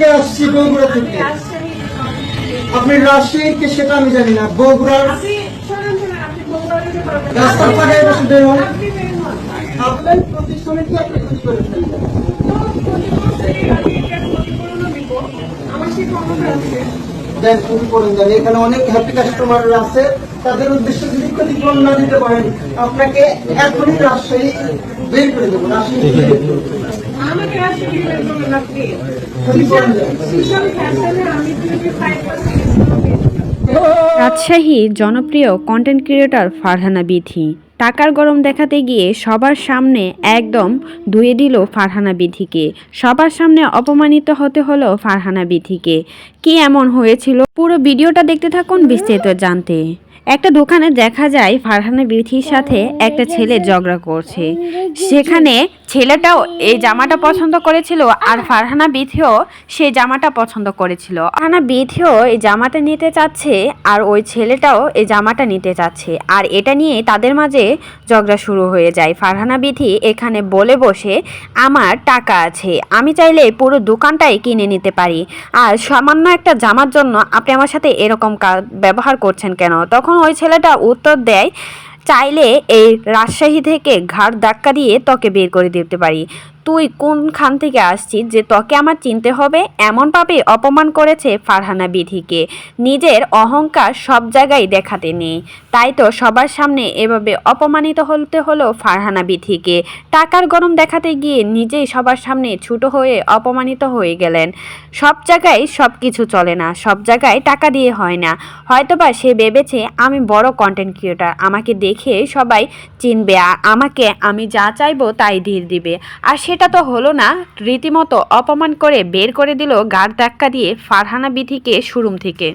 থেকে আসছি, বগুড়া থেকে। আপনি রাজশাহীকে সেটা আমি জানি না। বগুড়ার রাস্তার পাড়ে বসে বের হন। আপনার প্রতিষ্ঠানে কি আপনি ক্ষতি করে ফেলবেন? দেন ক্ষতি করেন দেন। এখানে অনেক হ্যাপি কাস্টমার আছে, তাদের উদ্দেশ্যে যদি ক্ষতিপূরণ না দিতে পারেন আপনাকে এখনই রাজশাহী বের করে দেবো। রাজশাহী রাজশাহীর জনপ্রিয় কন্টেন্ট ক্রিয়েটর ফারহানা বিথি টাকার গরম দেখাতে গিয়ে সবার সামনে একদম ধুয়ে দিল ফারহানা বিথিকে। সবার সামনে অপমানিত হতে হলো ফারহানা বিথিকে। কি এমন হয়েছিল, পুরো ভিডিওটা দেখতে থাকুন বিস্তারিত জানতে। একটা দোকানে দেখা যায় ফারহানা বিথির সাথে একটা ছেলে ঝগড়া করছে। সেখানে ছেলেটাও এই জামাটা পছন্দ করেছিল আর ফারহানা বিথিও সেই জামাটা পছন্দ করেছিল। ফারহানা বিথিও এই জামাটা নিতে চাচ্ছে আর ওই ছেলেটাও এই জামাটা নিতে চাচ্ছে, আর এটা নিয়ে তাদের মাঝে ঝগড়া শুরু হয়ে যায়। ফারহানা বিথি এখানে বলে বসে, আমার টাকা আছে, আমি চাইলে পুরো দোকানটাই কিনে নিতে পারি, আর সামান্য একটা জামার জন্য আপনি আমার সাথে এরকম ব্যবহার করছেন কেন? তখন ওই ছেলেটা উত্তর দেয়, চাইলে এই রাজশাহী থেকে ঘাড় ধাক্কা দিয়ে তোকে বের করে দিতে পারি। তুই কোনখান থেকে আসছিস যে তোকে আমার চিনতে হবে? এমনভাবে অপমান করেছে ফারহানা বিথিকে। নিজের অহংকার সব জায়গায় দেখাতে নেই, তাই তো সবার সামনে এভাবে অপমানিত হতে হলো ফারহানা বিথিকে। টাকার গরম দেখাতে গিয়ে নিজেই সবার সামনে ছোট হয়ে অপমানিত হয়ে গেলেন। সব জায়গায় সব কিছু চলে না, সব জায়গায় টাকা দিয়ে হয় না। হয়তোবা সে ভেবেছে আমি বড় কন্টেন্ট ক্রিয়েটর, আমাকে দেখে সবাই চিনবে আর আমাকে আমি যা চাইবো তাই দিয়ে দিবে, আর সেটা তো হলো না। রীতিমতো অপমান করে বের করে দিল ঘাড় ধাক্কা দিয়ে ফারহানা বিথিকে শোরুম থেকে।